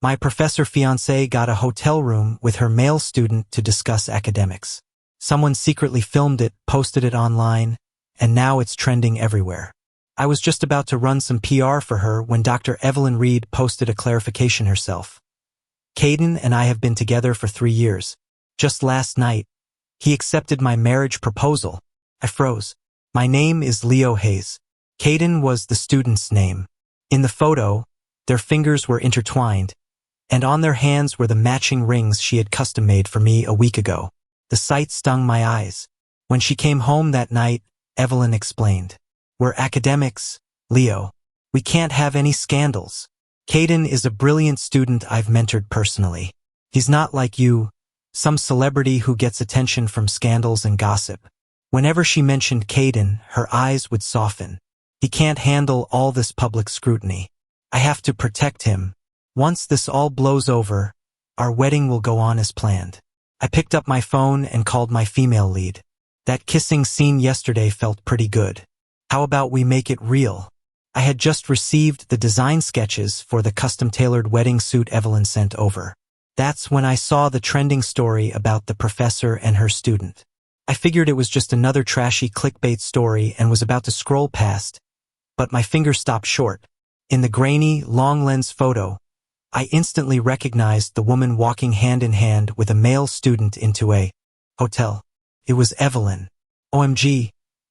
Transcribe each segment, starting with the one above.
My professor fiancé got a hotel room with her male student to discuss academics. Someone secretly filmed it, posted it online, and now it's trending everywhere. I was just about to run some PR for her when Dr. Evelyn Reed posted a clarification herself. Caden and I have been together for 3 years. Just last night, he accepted my marriage proposal. I froze. My name is Leo Hayes. Caden was the student's name. In the photo, their fingers were intertwined, and on their hands were the matching rings she had custom-made for me a week ago. The sight stung my eyes. When she came home that night, Evelyn explained, "We're academics, Leo. We can't have any scandals. Caden is a brilliant student I've mentored personally. He's not like you, some celebrity who gets attention from scandals and gossip." Whenever she mentioned Caden, her eyes would soften. "He can't handle all this public scrutiny. I have to protect him. Once this all blows over, our wedding will go on as planned." I picked up my phone and called my female lead. "That kissing scene yesterday felt pretty good. How about we make it real?" I had just received the design sketches for the custom-tailored wedding suit Evelyn sent over. That's when I saw the trending story about the professor and her student. I figured it was just another trashy clickbait story and was about to scroll past, but my finger stopped short. In the grainy, long-lens photo, I instantly recognized the woman walking hand-in-hand with a male student into a hotel. It was Evelyn. OMG,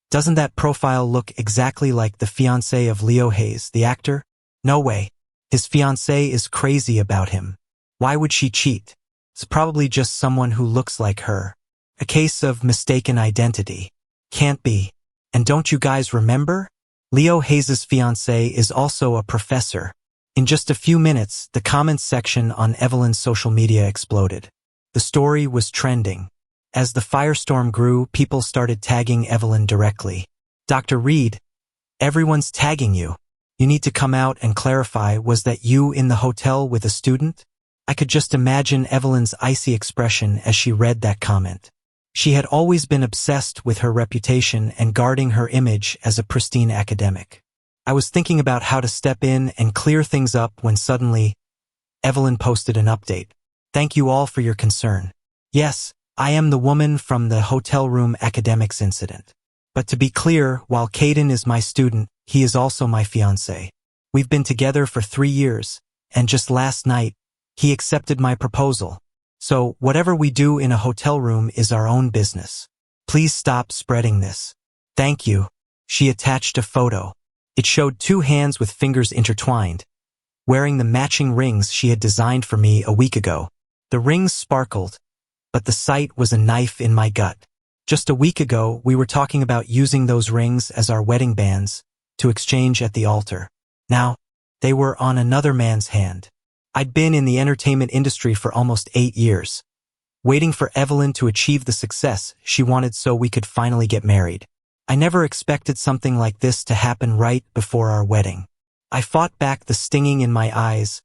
doesn't that profile look exactly like the fiancé of Leo Hayes, the actor? No way. His fiancé is crazy about him. Why would she cheat? It's probably just someone who looks like her. A case of mistaken identity. Can't be. And don't you guys remember? Leo Hayes' fiancé is also a professor. In just a few minutes, the comments section on Evelyn's social media exploded. The story was trending. As the firestorm grew, people started tagging Evelyn directly. "Dr. Reed, everyone's tagging you. You need to come out and clarify, was that you in the hotel with a student?" I could just imagine Evelyn's icy expression as she read that comment. She had always been obsessed with her reputation and guarding her image as a pristine academic. I was thinking about how to step in and clear things up when suddenly, Evelyn posted an update. "Thank you all for your concern. Yes, I am the woman from the hotel room academics incident. But to be clear, while Caden is my student, he is also my fiancé. We've been together for 3 years, and just last night, he accepted my proposal. So whatever we do in a hotel room is our own business. Please stop spreading this. Thank you." She attached a photo. It showed 2 hands with fingers intertwined, wearing the matching rings she had designed for me a week ago. The rings sparkled, but the sight was a knife in my gut. Just a week ago, we were talking about using those rings as our wedding bands to exchange at the altar. Now, they were on another man's hand. I'd been in the entertainment industry for almost 8 years, waiting for Evelyn to achieve the success she wanted so we could finally get married. I never expected something like this to happen right before our wedding. I fought back the stinging in my eyes,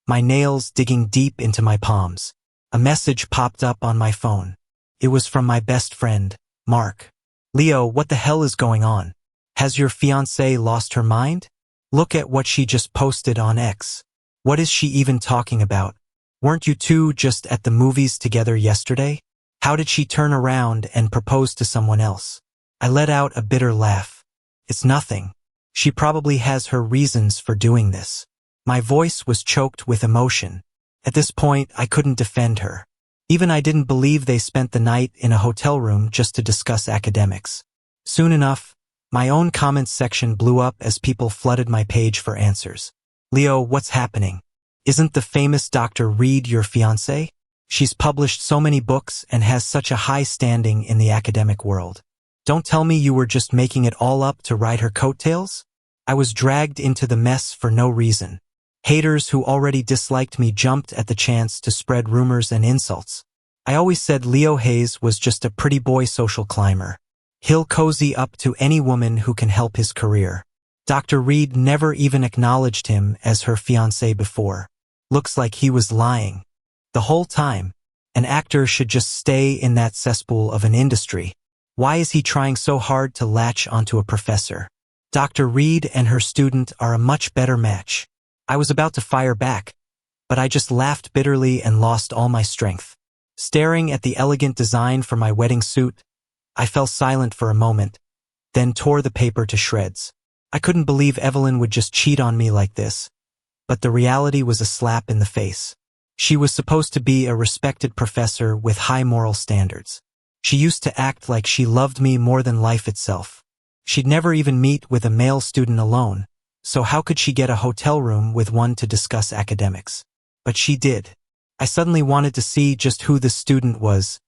my nails digging deep into my palms. A message popped up on my phone. It was from my best friend, Mark. "Leo, what the hell is going on? Has your fiancée lost her mind? Look at what she just posted on X. What is she even talking about? Weren't you two just at the movies together yesterday? How did she turn around and propose to someone else?" I let out a bitter laugh. "It's nothing. She probably has her reasons for doing this." My voice was choked with emotion. At this point, I couldn't defend her. Even I didn't believe they spent the night in a hotel room just to discuss academics. Soon enough, my own comments section blew up as people flooded my page for answers. "Leo, what's happening? Isn't the famous Dr. Reed your fiancé? She's published so many books and has such a high standing in the academic world. Don't tell me you were just making it all up to ride her coattails?" I was dragged into the mess for no reason. Haters who already disliked me jumped at the chance to spread rumors and insults. I always said Leo Hayes was just a pretty boy social climber. He'll cozy up to any woman who can help his career. Dr. Reed never even acknowledged him as her fiancé before. Looks like he was lying. The whole time, an actor should just stay in that cesspool of an industry. Why is he trying so hard to latch onto a professor? Dr. Reed and her student are a much better match. I was about to fire back, but I just laughed bitterly and lost all my strength. Staring at the elegant design for my wedding suit, I fell silent for a moment, then tore the paper to shreds. I couldn't believe Evelyn would just cheat on me like this, but the reality was a slap in the face. She was supposed to be a respected professor with high moral standards. She used to act like she loved me more than life itself. She'd never even meet with a male student alone, so how could she get a hotel room with one to discuss academics? But she did. I suddenly wanted to see just who this student was.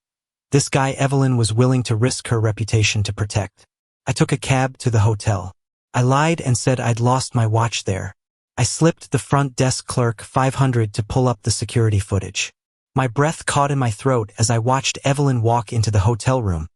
This guy Evelyn was willing to risk her reputation to protect. I took a cab to the hotel. I lied and said I'd lost my watch there. I slipped the front desk clerk $500 to pull up the security footage. My breath caught in my throat as I watched Evelyn walk into the hotel room,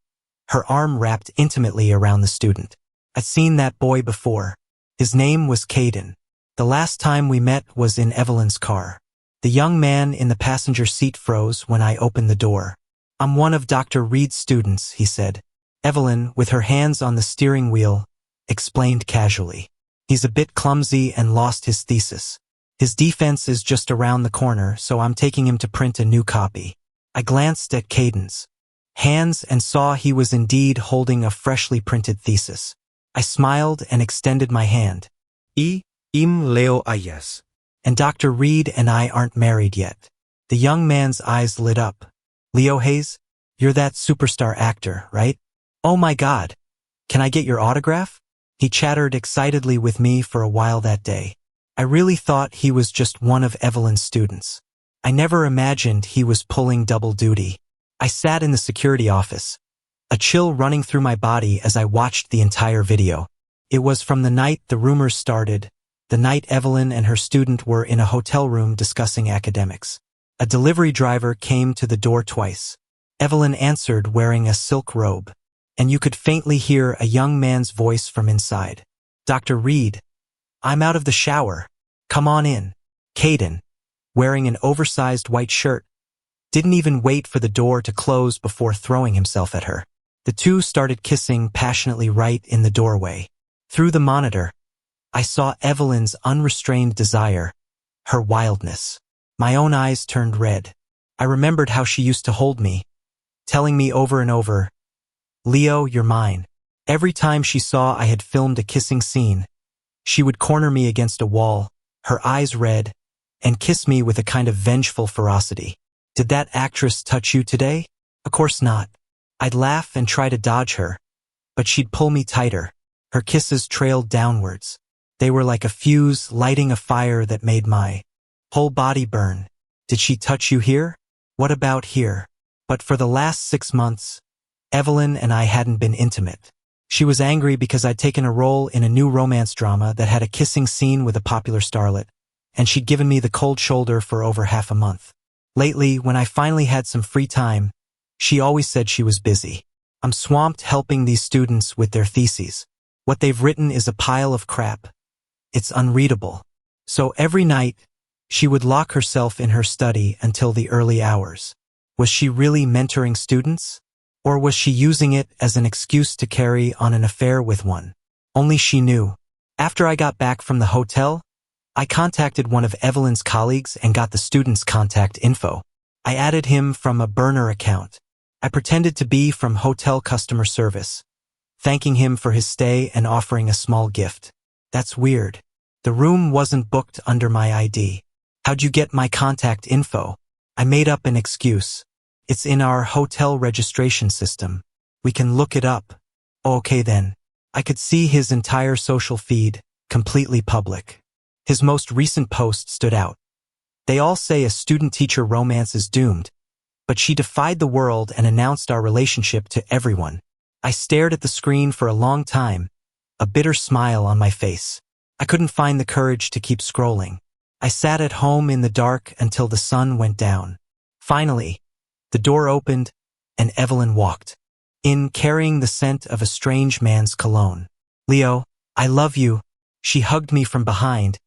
her arm wrapped intimately around the student. I'd seen that boy before. His name was Caden. The last time we met was in Evelyn's car. The young man in the passenger seat froze when I opened the door. "I'm one of Dr. Reed's students," he said. Evelyn, with her hands on the steering wheel, explained casually. "He's a bit clumsy and lost his thesis. His defense is just around the corner, so I'm taking him to print a new copy." I glanced at Caden's hands and saw he was indeed holding a freshly printed thesis. I smiled and extended my hand. Leo Ayes. "And Dr. Reed and I aren't married yet." The young man's eyes lit up. "Leo Hayes, you're that superstar actor, right? Oh my God, can I get your autograph?" He chattered excitedly with me for a while that day. I really thought he was just one of Evelyn's students. I never imagined he was pulling double duty. I sat in the security office, a chill running through my body as I watched the entire video. It was from the night the rumors started, the night Evelyn and her student were in a hotel room discussing academics. A delivery driver came to the door twice. Evelyn answered wearing a silk robe, and you could faintly hear a young man's voice from inside. "Dr. Reed, I'm out of the shower. Come on in." Caden, wearing an oversized white shirt, didn't even wait for the door to close before throwing himself at her. The two started kissing passionately right in the doorway. Through the monitor, I saw Evelyn's unrestrained desire, her wildness. My own eyes turned red. I remembered how she used to hold me, telling me over and over, "Leo, you're mine." Every time she saw I had filmed a kissing scene, she would corner me against a wall, her eyes red, and kiss me with a kind of vengeful ferocity. "Did that actress touch you today?" "Of course not." I'd laugh and try to dodge her, but she'd pull me tighter. Her kisses trailed downwards. They were like a fuse lighting a fire that made my whole body burn. "Did she touch you here?" "What about here?" But for the last 6 months, Evelyn and I hadn't been intimate. She was angry because I'd taken a role in a new romance drama that had a kissing scene with a popular starlet, and she'd given me the cold shoulder for over half a month. Lately, when I finally had some free time, she always said she was busy. "I'm swamped helping these students with their theses. What they've written is a pile of crap. It's unreadable." So every night, she would lock herself in her study until the early hours. Was she really mentoring students? Or was she using it as an excuse to carry on an affair with one? Only she knew. After I got back from the hotel, I contacted one of Evelyn's colleagues and got the student's contact info. I added him from a burner account. I pretended to be from hotel customer service, thanking him for his stay and offering a small gift. That's weird. The room wasn't booked under my ID. "How'd you get my contact info?" I made up an excuse. "It's in our hotel registration system. We can look it up." "Okay then." I could see his entire social feed, completely public. His most recent post stood out. "They all say a student-teacher romance is doomed, but she defied the world and announced our relationship to everyone." I stared at the screen for a long time, a bitter smile on my face. I couldn't find the courage to keep scrolling. I sat at home in the dark until the sun went down. Finally, the door opened, and Evelyn walked in, carrying the scent of a strange man's cologne. "Leo, I love you." She hugged me from behind,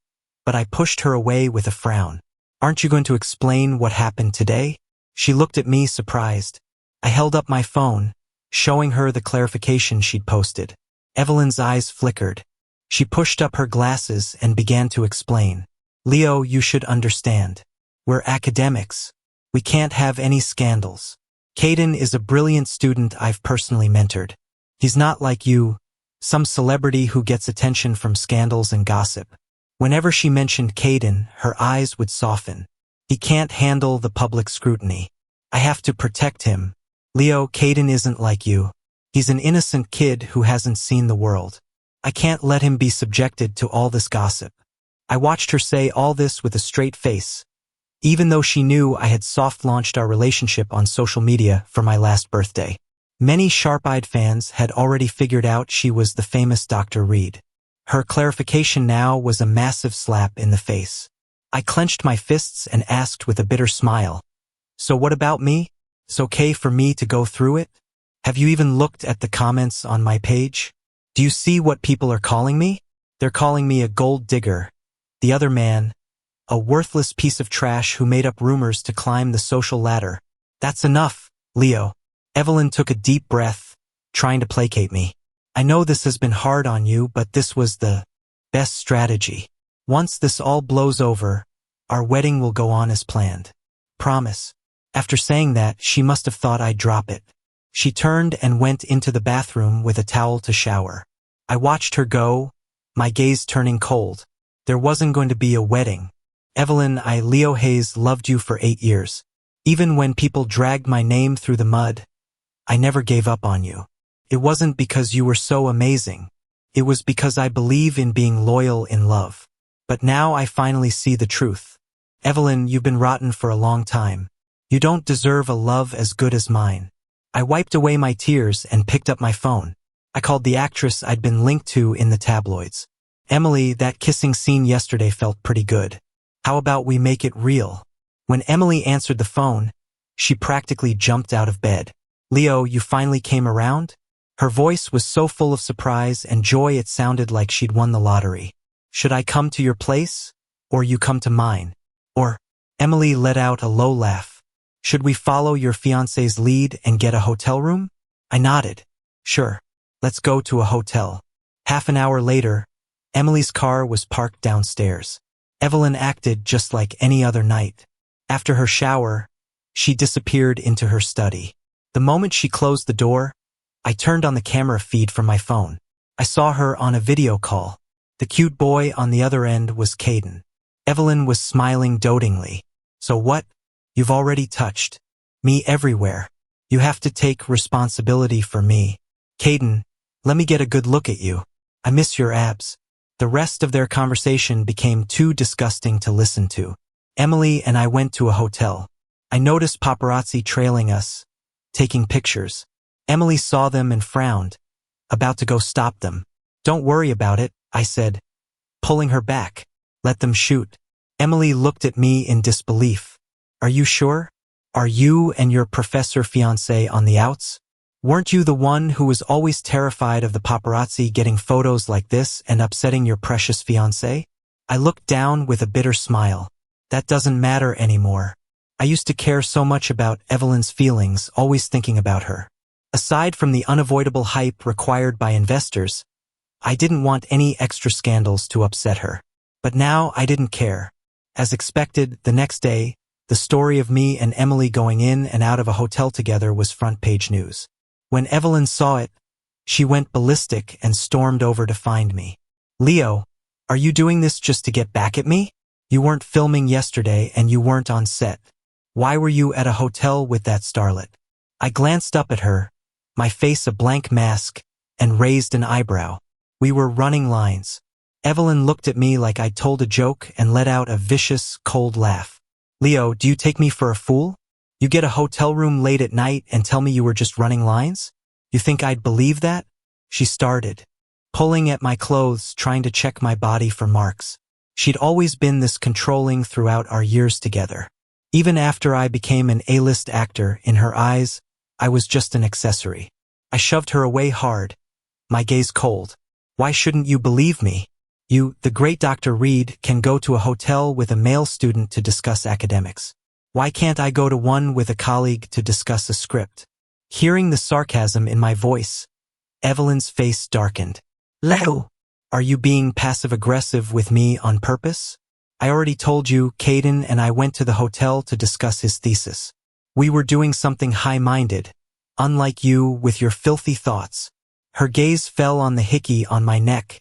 but I pushed her away with a frown. "Aren't you going to explain what happened today?" She looked at me surprised. I held up my phone, showing her the clarification she'd posted. Evelyn's eyes flickered. She pushed up her glasses and began to explain. "Leo, you should understand. We're academics. We can't have any scandals. Caden is a brilliant student I've personally mentored. He's not like you, some celebrity who gets attention from scandals and gossip. Whenever she mentioned Caden, her eyes would soften. He can't handle the public scrutiny. I have to protect him. Leo, Caden isn't like you. He's an innocent kid who hasn't seen the world. I can't let him be subjected to all this gossip. I watched her say all this with a straight face, even though she knew I had soft-launched our relationship on social media for my last birthday. Many sharp-eyed fans had already figured out she was the famous Dr. Reed. Her clarification now was a massive slap in the face. I clenched my fists and asked with a bitter smile, "So what about me? It's okay for me to go through it? Have you even looked at the comments on my page? Do you see what people are calling me? They're calling me a gold digger. The other man, a worthless piece of trash who made up rumors to climb the social ladder. That's enough, Leo." Evelyn took a deep breath, trying to placate me. "I know this has been hard on you, but this was the best strategy. Once this all blows over, our wedding will go on as planned. Promise." After saying that, she must have thought I'd drop it. She turned and went into the bathroom with a towel to shower. I watched her go, my gaze turning cold. There wasn't going to be a wedding. "Evelyn, Leo Hayes, loved you for 8 years. Even when people dragged my name through the mud, I never gave up on you. It wasn't because you were so amazing. It was because I believe in being loyal in love. But now I finally see the truth. Evelyn, you've been rotten for a long time. You don't deserve a love as good as mine." I wiped away my tears and picked up my phone. I called the actress I'd been linked to in the tabloids. "Emily, that kissing scene yesterday felt pretty good. How about we make it real?" When Emily answered the phone, she practically jumped out of bed. "Leo, you finally came around?" Her voice was so full of surprise and joy it sounded like she'd won the lottery. "Should I come to your place? Or you come to mine? Or—" Emily let out a low laugh. "Should we follow your fiancé's lead and get a hotel room?" I nodded. "Sure. Let's go to a hotel." Half an hour later, Emily's car was parked downstairs. Evelyn acted just like any other night. After her shower, she disappeared into her study. The moment she closed the door, I turned on the camera feed from my phone. I saw her on a video call. The cute boy on the other end was Caden. Evelyn was smiling dotingly. "So what? You've already touched me everywhere. You have to take responsibility for me. Caden, let me get a good look at you. I miss your abs." The rest of their conversation became too disgusting to listen to. Emily and I went to a hotel. I noticed paparazzi trailing us, taking pictures. Emily saw them and frowned, about to go stop them. "Don't worry about it," I said, pulling her back. "Let them shoot." Emily looked at me in disbelief. "Are you sure? Are you and your professor fiancé on the outs? Weren't you the one who was always terrified of the paparazzi getting photos like this and upsetting your precious fiancé?" I looked down with a bitter smile. "That doesn't matter anymore. I used to care so much about Evelyn's feelings, always thinking about her. Aside from the unavoidable hype required by investors, I didn't want any extra scandals to upset her. But now I didn't care. As expected, the next day, the story of me and Emily going in and out of a hotel together was front-page news. When Evelyn saw it, she went ballistic and stormed over to find me. "Leo, are you doing this just to get back at me? You weren't filming yesterday and you weren't on set. Why were you at a hotel with that starlet?" I glanced up at her, my face a blank mask, and raised an eyebrow. "We were running lines." Evelyn looked at me like I'd told a joke and let out a vicious, cold laugh. "Leo, do you take me for a fool? You get a hotel room late at night and tell me you were just running lines? You think I'd believe that?" She started, pulling at my clothes, trying to check my body for marks. She'd always been this controlling throughout our years together. Even after I became an A-list actor, in her eyes, I was just an accessory. I shoved her away hard, my gaze cold. "Why shouldn't you believe me? You, the great Dr. Reed, can go to a hotel with a male student to discuss academics. Why can't I go to one with a colleague to discuss a script?" Hearing the sarcasm in my voice, Evelyn's face darkened. "Leo, are you being passive-aggressive with me on purpose? I already told you, Caden and I went to the hotel to discuss his thesis. We were doing something high-minded, unlike you with your filthy thoughts. Her gaze fell on the hickey on my neck,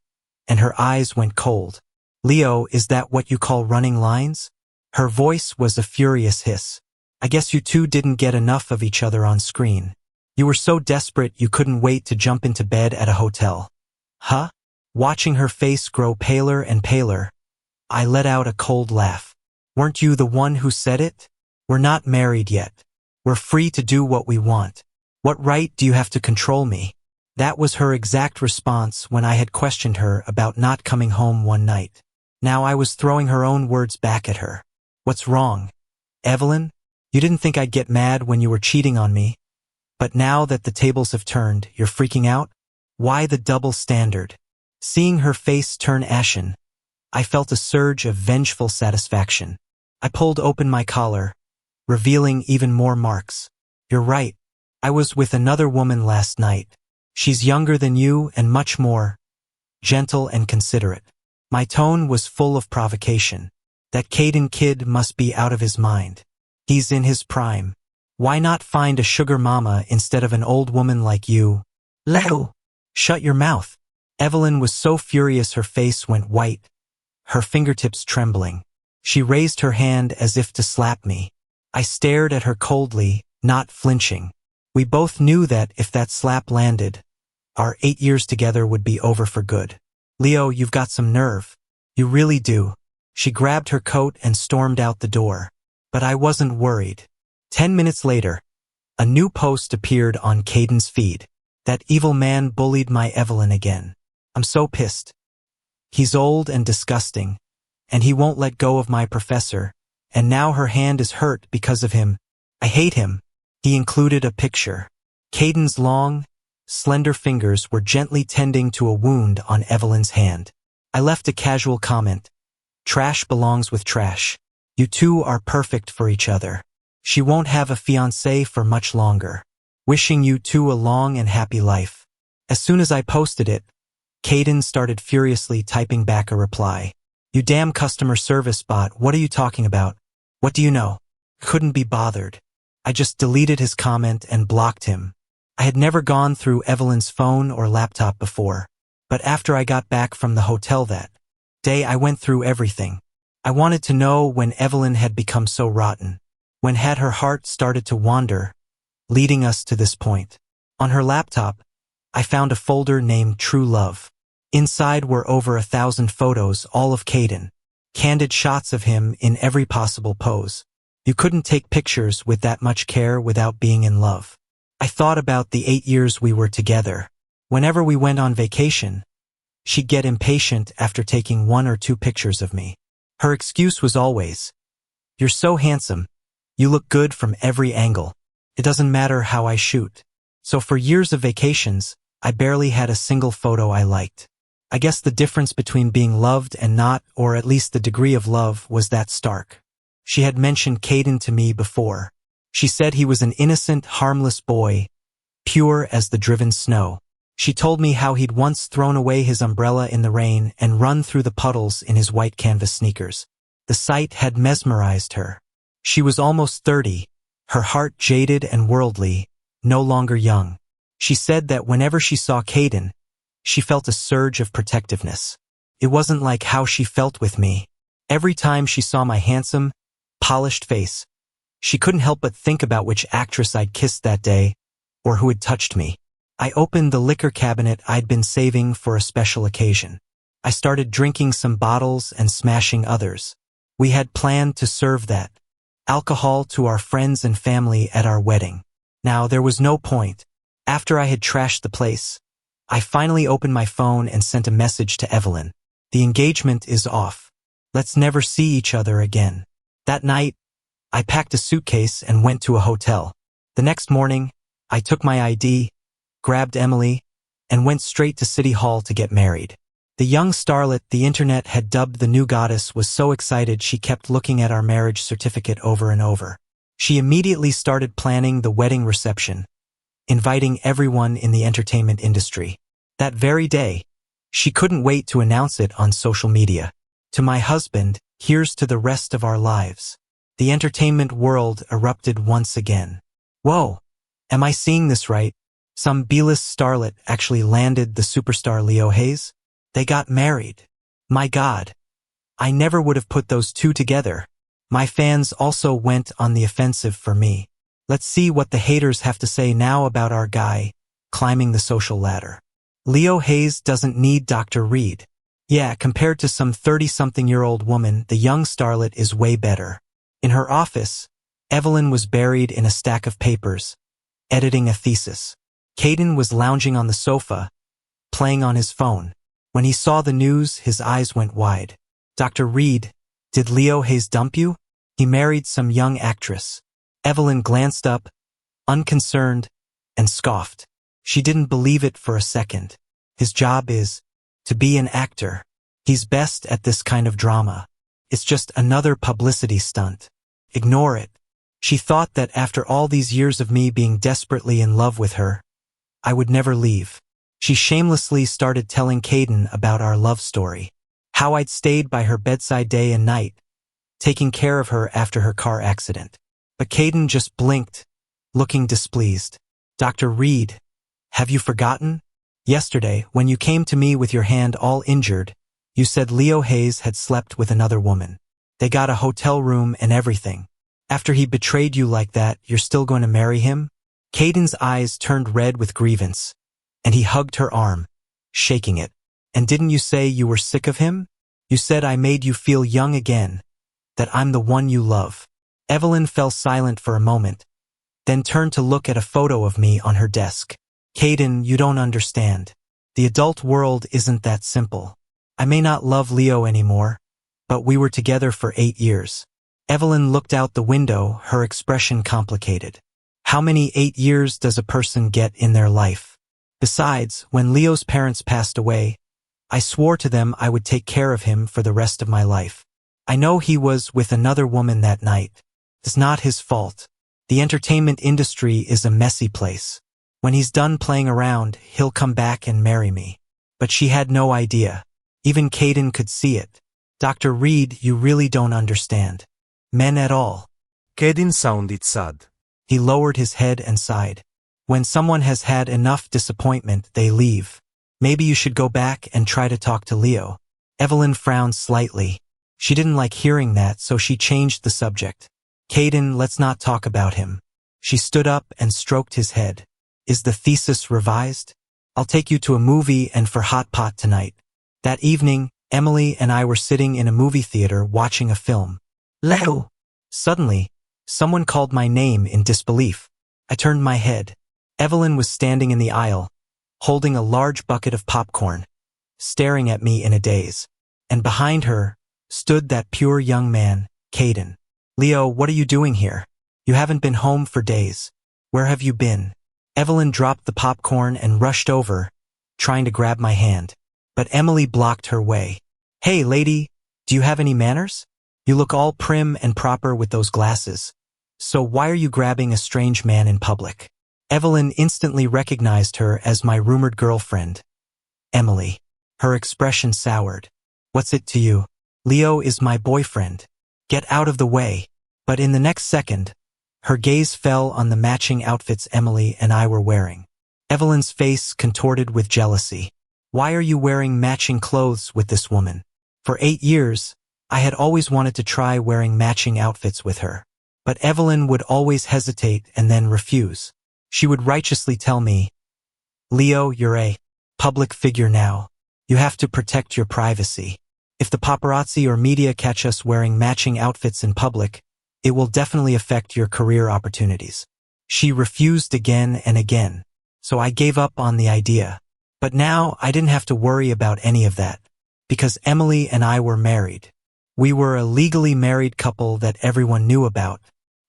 and her eyes went cold. Leo, is that what you call running lines? Her voice was a furious hiss. I guess you two didn't get enough of each other on screen. You were so desperate you couldn't wait to jump into bed at a hotel. Huh? Watching her face grow paler and paler, I let out a cold laugh. Weren't you the one who said it? We're not married yet. We're free to do what we want. What right do you have to control me? That was her exact response when I had questioned her about not coming home one night. Now I was throwing her own words back at her. What's wrong? Evelyn? You didn't think I'd get mad when you were cheating on me. But now that the tables have turned, you're freaking out? Why the double standard? Seeing her face turn ashen, I felt a surge of vengeful satisfaction. I pulled open my collar, revealing even more marks. You're right. I was with another woman last night. She's younger than you and much more gentle and considerate. My tone was full of provocation. That Caden kid must be out of his mind. He's in his prime. Why not find a sugar mama instead of an old woman like you? Leo! Shut your mouth. Evelyn was so furious her face went white, her fingertips trembling. She raised her hand as if to slap me. I stared at her coldly, not flinching. We both knew that if that slap landed, our 8 years together would be over for good. Leo, you've got some nerve. You really do. She grabbed her coat and stormed out the door. But I wasn't worried. 10 minutes later, a new post appeared on Caden's feed. That evil man bullied my Evelyn again. I'm so pissed. He's old and disgusting, and he won't let go of my professor, and now her hand is hurt because of him. I hate him. He included a picture. Caden's long, slender fingers were gently tending to a wound on Evelyn's hand. I left a casual comment. Trash belongs with trash. You two are perfect for each other. She won't have a fiancé for much longer. Wishing you two a long and happy life. As soon as I posted it, Caden started furiously typing back a reply. You damn customer service bot, what are you talking about? What do you know? Couldn't be bothered. I just deleted his comment and blocked him. I had never gone through Evelyn's phone or laptop before, but after I got back from the hotel that day I went through everything. I wanted to know when Evelyn had become so rotten. When had her heart started to wander, leading us to this point. On her laptop, I found a folder named True Love. Inside were over 1,000 photos, all of Caden. Candid shots of him in every possible pose. You couldn't take pictures with that much care without being in love. I thought about the 8 years we were together. Whenever we went on vacation, she'd get impatient after taking 1 or 2 pictures of me. Her excuse was always, "You're so handsome. You look good from every angle. It doesn't matter how I shoot." So for years of vacations, I barely had a single photo I liked. I guess the difference between being loved and not, or at least the degree of love, was that stark. She had mentioned Caden to me before. She said he was an innocent, harmless boy, pure as the driven snow. She told me how he'd once thrown away his umbrella in the rain and run through the puddles in his white canvas sneakers. The sight had mesmerized her. She was almost 30, her heart jaded and worldly, no longer young. She said that whenever she saw Caden, she felt a surge of protectiveness. It wasn't like how she felt with me. Every time she saw my handsome, polished face, she couldn't help but think about which actress I'd kissed that day, or who had touched me. I opened the liquor cabinet I'd been saving for a special occasion. I started drinking some bottles and smashing others. We had planned to serve that alcohol to our friends and family at our wedding. Now, there was no point. After I had trashed the place, I finally opened my phone and sent a message to Evelyn. The engagement is off. Let's never see each other again. That night, I packed a suitcase and went to a hotel. The next morning, I took my ID, grabbed Emily, and went straight to City Hall to get married. The young starlet the internet had dubbed the new goddess was so excited she kept looking at our marriage certificate over and over. She immediately started planning the wedding reception, inviting everyone in the entertainment industry. That very day, she couldn't wait to announce it on social media. To my husband, Here's to the rest of our lives. The entertainment world erupted once again. Whoa, am I seeing this right? Some B-list starlet actually landed the superstar Leo Hayes? They got married. My God, I never would have put those two together. My fans also went on the offensive for me. Let's see what the haters have to say now about our guy climbing the social ladder. Leo Hayes doesn't need Dr. Reed. Yeah, compared to some 30-something-year-old woman, the young starlet is way better. In her office, Evelyn was buried in a stack of papers, editing a thesis. Caden was lounging on the sofa, playing on his phone. When he saw the news, his eyes went wide. Dr. Reed, did Leo Hayes dump you? He married some young actress. Evelyn glanced up, unconcerned, and scoffed. She didn't believe it for a second. His job is to be an actor. He's best at this kind of drama. It's just another publicity stunt. Ignore it. She thought that after all these years of me being desperately in love with her, I would never leave. She shamelessly started telling Caden about our love story. How I'd stayed by her bedside day and night, taking care of her after her car accident. But Caden just blinked, looking displeased. Dr. Reed, have you forgotten? Yesterday, when you came to me with your hand all injured, you said Leo Hayes had slept with another woman. They got a hotel room and everything. After he betrayed you like that, you're still going to marry him? Caden's eyes turned red with grievance, and he hugged her arm, shaking it. And didn't you say you were sick of him? You said I made you feel young again, that I'm the one you love. Evelyn fell silent for a moment, then turned to look at a photo of me on her desk. Caden, you don't understand. The adult world isn't that simple. I may not love Leo anymore, but we were together for 8 years. Evelyn looked out the window, her expression complicated. How many 8 years does a person get in their life? Besides, when Leo's parents passed away, I swore to them I would take care of him for the rest of my life. I know he was with another woman that night. It's not his fault. The entertainment industry is a messy place. When he's done playing around, he'll come back and marry me. But she had no idea. Even Caden could see it. Dr. Reed, you really don't understand. Men at all. Caden sounded sad. He lowered his head and sighed. When someone has had enough disappointment, they leave. Maybe you should go back and try to talk to Leo. Evelyn frowned slightly. She didn't like hearing that, so she changed the subject. Caden, let's not talk about him. She stood up and stroked his head. Is the thesis revised? I'll take you to a movie and for hot pot tonight. That evening, Emily and I were sitting in a movie theater watching a film. Leo! Suddenly, someone called my name in disbelief. I turned my head. Evelyn was standing in the aisle, holding a large bucket of popcorn, staring at me in a daze. And behind her stood that pure young man, Caden. Leo, what are you doing here? You haven't been home for days. Where have you been? Evelyn dropped the popcorn and rushed over, trying to grab my hand. But Emily blocked her way. Hey, lady, do you have any manners? You look all prim and proper with those glasses. So why are you grabbing a strange man in public? Evelyn instantly recognized her as my rumored girlfriend, Emily. Her expression soured. What's it to you? Leo is my boyfriend. Get out of the way. But in the next second, her gaze fell on the matching outfits Emily and I were wearing. Evelyn's face contorted with jealousy. Why are you wearing matching clothes with this woman? For 8 years, I had always wanted to try wearing matching outfits with her. But Evelyn would always hesitate and then refuse. She would righteously tell me, Leo, you're a public figure now. You have to protect your privacy. If the paparazzi or media catch us wearing matching outfits in public, it will definitely affect your career opportunities. She refused again and again, so I gave up on the idea. But now I didn't have to worry about any of that, because Emily and I were married. We were a legally married couple that everyone knew about.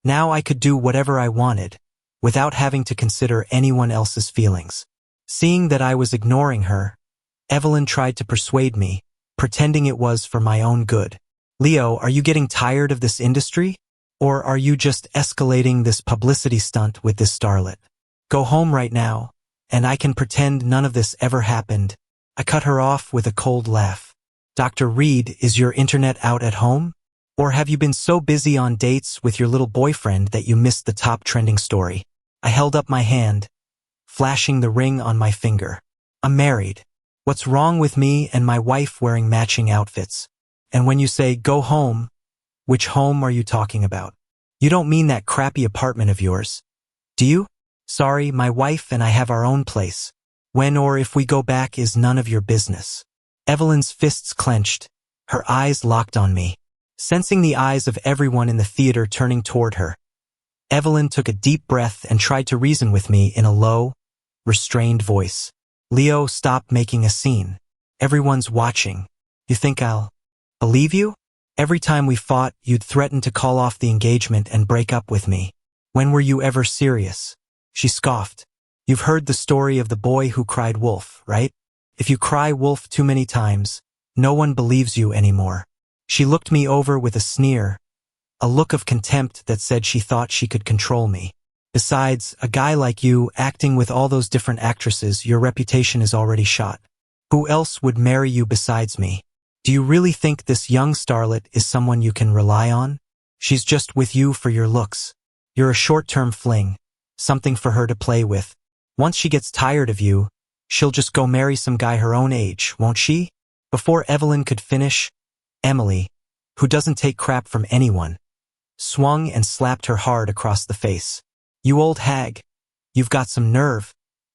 Now I could do whatever I wanted, without having to consider anyone else's feelings. Seeing that I was ignoring her, Evelyn tried to persuade me, pretending it was for my own good. Leo, are you getting tired of this industry? Or are you just escalating this publicity stunt with this starlet? Go home right now, and I can pretend none of this ever happened. I cut her off with a cold laugh. Dr. Reed, is your internet out at home? Or have you been so busy on dates with your little boyfriend that you missed the top trending story? I held up my hand, flashing the ring on my finger. I'm married. What's wrong with me and my wife wearing matching outfits? And when you say, go home, which home are you talking about? You don't mean that crappy apartment of yours, do you? Sorry, my wife and I have our own place. When or if we go back is none of your business. Evelyn's fists clenched, her eyes locked on me. Sensing the eyes of everyone in the theater turning toward her, Evelyn took a deep breath and tried to reason with me in a low, restrained voice. Leo, stop making a scene. Everyone's watching. You think I'll believe you? Every time we fought, you'd threaten to call off the engagement and break up with me. When were you ever serious? She scoffed. You've heard the story of the boy who cried wolf, right? If you cry wolf too many times, no one believes you anymore. She looked me over with a sneer, a look of contempt that said she thought she could control me. Besides, a guy like you, acting with all those different actresses, your reputation is already shot. Who else would marry you besides me? Do you really think this young starlet is someone you can rely on? She's just with you for your looks. You're a short-term fling, something for her to play with. Once she gets tired of you, she'll just go marry some guy her own age, won't she? Before Evelyn could finish, Emily, who doesn't take crap from anyone, swung and slapped her hard across the face. You old hag, you've got some nerve,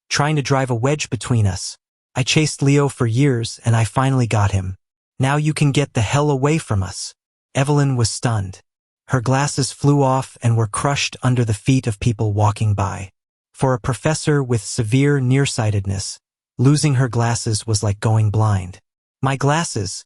trying to drive a wedge between us. I chased Leo for years and I finally got him. Now you can get the hell away from us. Evelyn was stunned. Her glasses flew off and were crushed under the feet of people walking by. For a professor with severe nearsightedness, losing her glasses was like going blind. My glasses,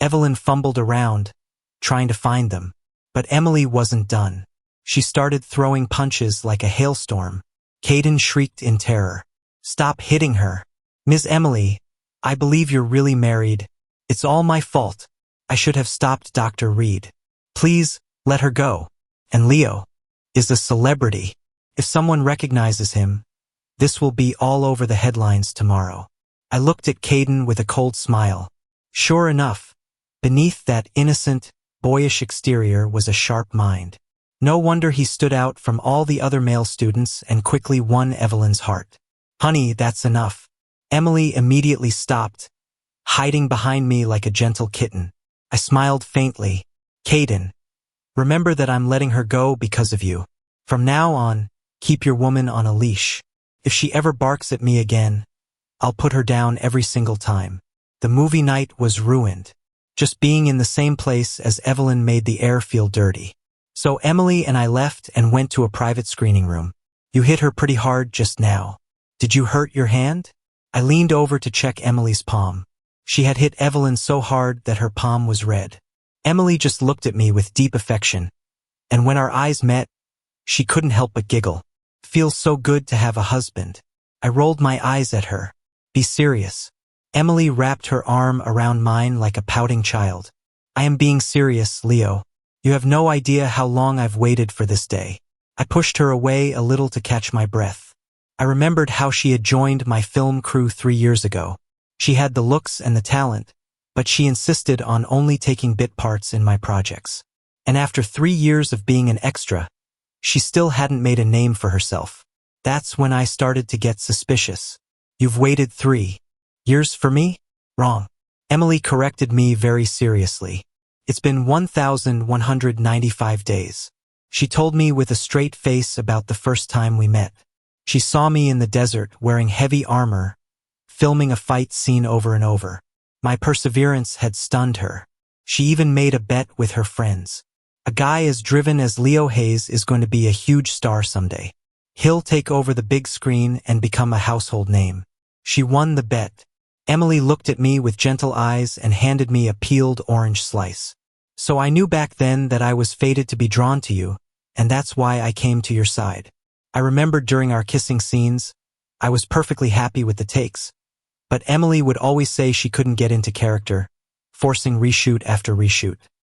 Evelyn fumbled around, trying to find them. But Emily wasn't done. She started throwing punches like a hailstorm. Caden shrieked in terror. Stop hitting her. Miss Emily, I believe you're really married. It's all my fault. I should have stopped Dr. Reed. Please, let her go. And Leo is a celebrity. If someone recognizes him, this will be all over the headlines tomorrow. I looked at Caden with a cold smile. Sure enough, beneath that innocent, boyish exterior was a sharp mind. No wonder he stood out from all the other male students and quickly won Evelyn's heart. Honey, that's enough. Emily immediately stopped, hiding behind me like a gentle kitten. I smiled faintly. Caden, remember that I'm letting her go because of you. From now on, keep your woman on a leash. If she ever barks at me again, I'll put her down every single time. The movie night was ruined. Just being in the same place as Evelyn made the air feel dirty. So Emily and I left and went to a private screening room. You hit her pretty hard just now. Did you hurt your hand? I leaned over to check Emily's palm. She had hit Evelyn so hard that her palm was red. Emily just looked at me with deep affection, and when our eyes met, she couldn't help but giggle. Feels so good to have a husband. I rolled my eyes at her. Be serious. Emily wrapped her arm around mine like a pouting child. I am being serious, Leo. You have no idea how long I've waited for this day. I pushed her away a little to catch my breath. I remembered how she had joined my film crew 3 years ago. She had the looks and the talent, but she insisted on only taking bit parts in my projects. And after 3 years of being an extra, she still hadn't made a name for herself. That's when I started to get suspicious. You've waited 3 years for me? Wrong. Emily corrected me very seriously. It's been 1,195 days. She told me with a straight face about the first time we met. She saw me in the desert wearing heavy armor, filming a fight scene over and over. My perseverance had stunned her. She even made a bet with her friends. A guy as driven as Leo Hayes is going to be a huge star someday. He'll take over the big screen and become a household name. She won the bet. Emily looked at me with gentle eyes and handed me a peeled orange slice. So I knew back then that I was fated to be drawn to you, and that's why I came to your side. I remembered during our kissing scenes, I was perfectly happy with the takes. But Emily would always say she couldn't get into character, forcing reshoot after reshoot.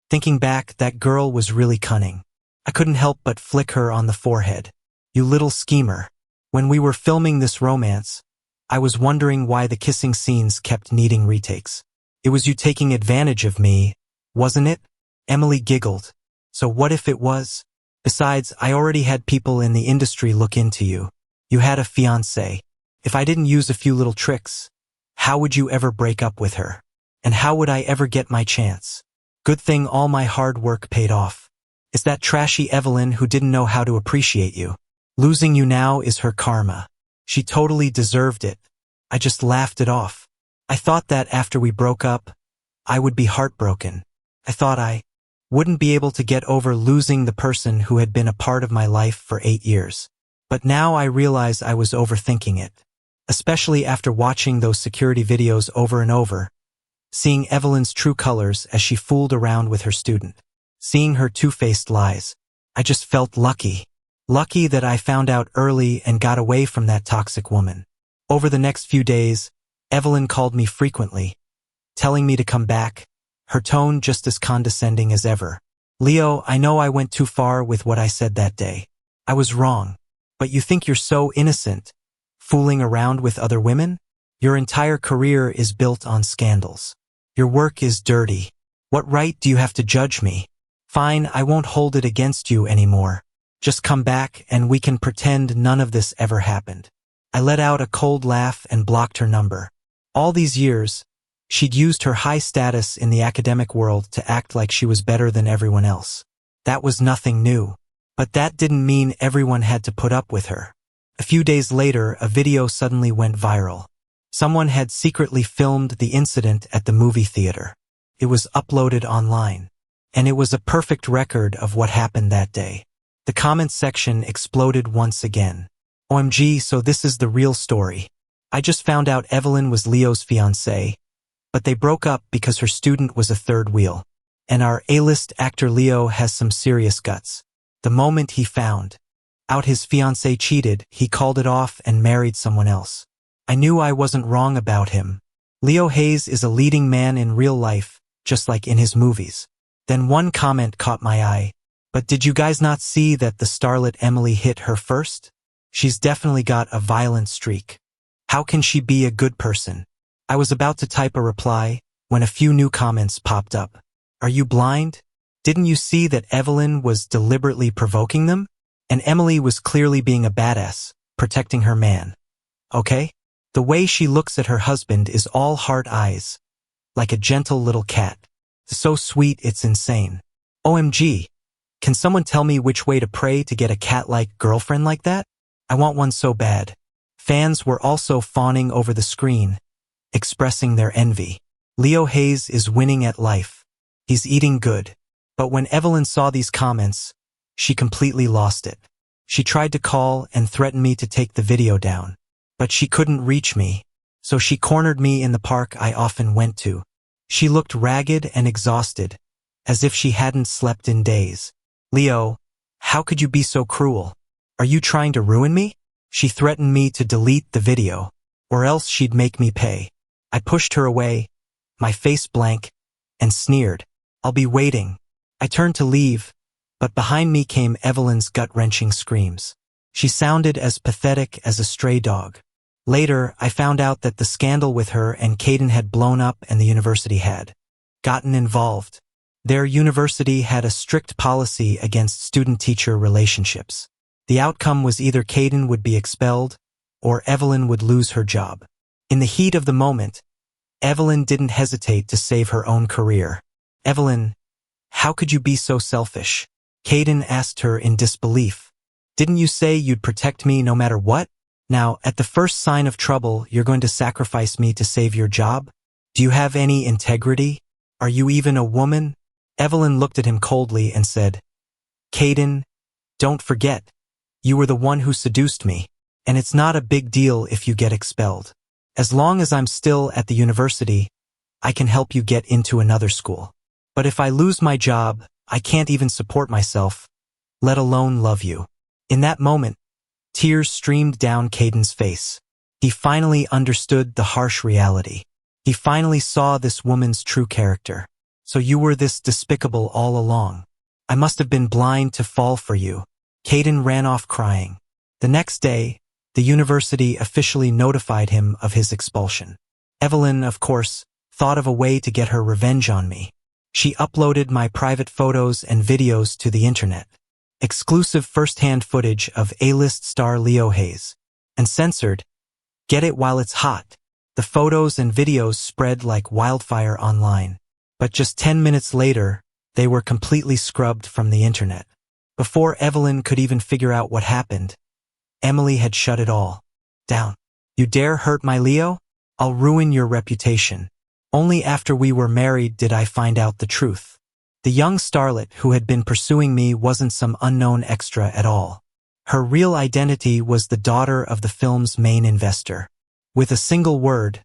Thinking back, that girl was really cunning. I couldn't help but flick her on the forehead. You little schemer. When we were filming this romance, I was wondering why the kissing scenes kept needing retakes. It was you taking advantage of me, wasn't it? Emily giggled. So what if it was? Besides, I already had people in the industry look into you. You had a fiancé. If I didn't use a few little tricks, how would you ever break up with her? And how would I ever get my chance? Good thing all my hard work paid off. It's that trashy Evelyn who didn't know how to appreciate you. Losing you now is her karma. She totally deserved it. I just laughed it off. I thought that after we broke up, I would be heartbroken. I thought I wouldn't be able to get over losing the person who had been a part of my life for 8 years. But now I realize I was overthinking it. Especially after watching those security videos over and over, seeing Evelyn's true colors as she fooled around with her student, seeing her two-faced lies. I just felt lucky. Lucky that I found out early and got away from that toxic woman. Over the next few days, Evelyn called me frequently, telling me to come back, her tone just as condescending as ever. Leo, I know I went too far with what I said that day. I was wrong. But you think you're so innocent, fooling around with other women? Your entire career is built on scandals. Your work is dirty. What right do you have to judge me? Fine, I won't hold it against you anymore. Just come back and we can pretend none of this ever happened. I let out a cold laugh and blocked her number. All these years, she'd used her high status in the academic world to act like she was better than everyone else. That was nothing new. But that didn't mean everyone had to put up with her. A few days later, a video suddenly went viral. Someone had secretly filmed the incident at the movie theater. It was uploaded online. And it was a perfect record of what happened that day. The comments section exploded once again. OMG, so this is the real story. I just found out Evelyn was Leo's fiancé, but they broke up because her student was a third wheel. And our A-list actor Leo has some serious guts. The moment he found out his fiancé cheated, he called it off and married someone else. I knew I wasn't wrong about him. Leo Hayes is a leading man in real life, just like in his movies. Then one comment caught my eye. But did you guys not see that the starlet Emily hit her first? She's definitely got a violent streak. How can she be a good person? I was about to type a reply when a few new comments popped up. Are you blind? Didn't you see that Evelyn was deliberately provoking them? And Emily was clearly being a badass, protecting her man. Okay? The way she looks at her husband is all heart eyes, like a gentle little cat. So sweet it's insane. OMG. Can someone tell me which way to pray to get a cat-like girlfriend like that? I want one so bad. Fans were also fawning over the screen, expressing their envy. Leo Hayes is winning at life. He's eating good. But when Evelyn saw these comments, she completely lost it. She tried to call and threaten me to take the video down. But she couldn't reach me, so she cornered me in the park I often went to. She looked ragged and exhausted, as if she hadn't slept in days. Leo, how could you be so cruel? Are you trying to ruin me? She threatened me to delete the video, or else she'd make me pay. I pushed her away, my face blank, and sneered. I'll be waiting. I turned to leave, but behind me came Evelyn's gut-wrenching screams. She sounded as pathetic as a stray dog. Later, I found out that the scandal with her and Caden had blown up and the university had gotten involved. Their university had a strict policy against student-teacher relationships. The outcome was either Caden would be expelled or Evelyn would lose her job. In the heat of the moment, Evelyn didn't hesitate to save her own career. Evelyn, how could you be so selfish? Caden asked her in disbelief. Didn't you say you'd protect me no matter what? Now, at the first sign of trouble, you're going to sacrifice me to save your job? Do you have any integrity? Are you even a woman? Evelyn looked at him coldly and said, Caden, don't forget, you were the one who seduced me, and it's not a big deal if you get expelled. As long as I'm still at the university, I can help you get into another school. But if I lose my job, I can't even support myself, let alone love you. In that moment, tears streamed down Caden's face. He finally understood the harsh reality. He finally saw this woman's true character. So you were this despicable all along. I must have been blind to fall for you. Caden ran off crying. The next day, the university officially notified him of his expulsion. Evelyn, of course, thought of a way to get her revenge on me. She uploaded my private photos and videos to the internet. Exclusive first-hand footage of A-list star Leo Hayes. And censored, get it while it's hot. The photos and videos spread like wildfire online. But just 10 minutes later, they were completely scrubbed from the internet. Before Evelyn could even figure out what happened, Emily had shut it all down. You dare hurt my Leo? I'll ruin your reputation. Only after we were married did I find out the truth. The young starlet who had been pursuing me wasn't some unknown extra at all. Her real identity was the daughter of the film's main investor. With a single word,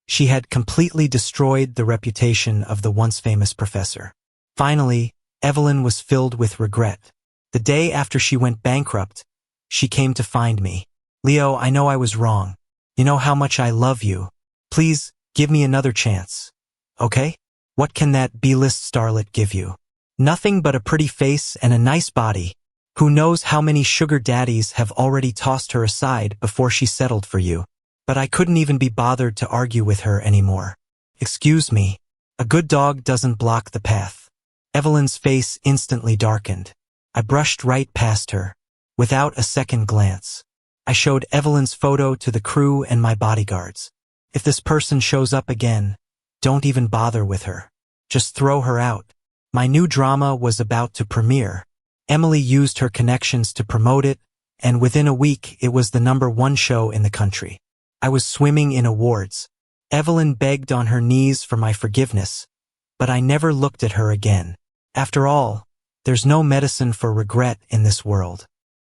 she had completely destroyed the reputation of the once famous professor. Finally, Evelyn was filled with regret. The day after she went bankrupt, she came to find me. Leo, I know I was wrong. You know how much I love you. Please, give me another chance. Okay? What can that B-list starlet give you? Nothing but a pretty face and a nice body. Who knows how many sugar daddies have already tossed her aside before she settled for you. But I couldn't even be bothered to argue with her anymore. Excuse me. A good dog doesn't block the path. Evelyn's face instantly darkened. I brushed right past her, without a second glance. I showed Evelyn's photo to the crew and my bodyguards. If this person shows up again, don't even bother with her. Just throw her out. My new drama was about to premiere. Emily used her connections to promote it, and within a week it was the #1 show in the country. I was swimming in awards. Evelyn begged on her knees for my forgiveness, but I never looked at her again. After all, there's no medicine for regret in this world.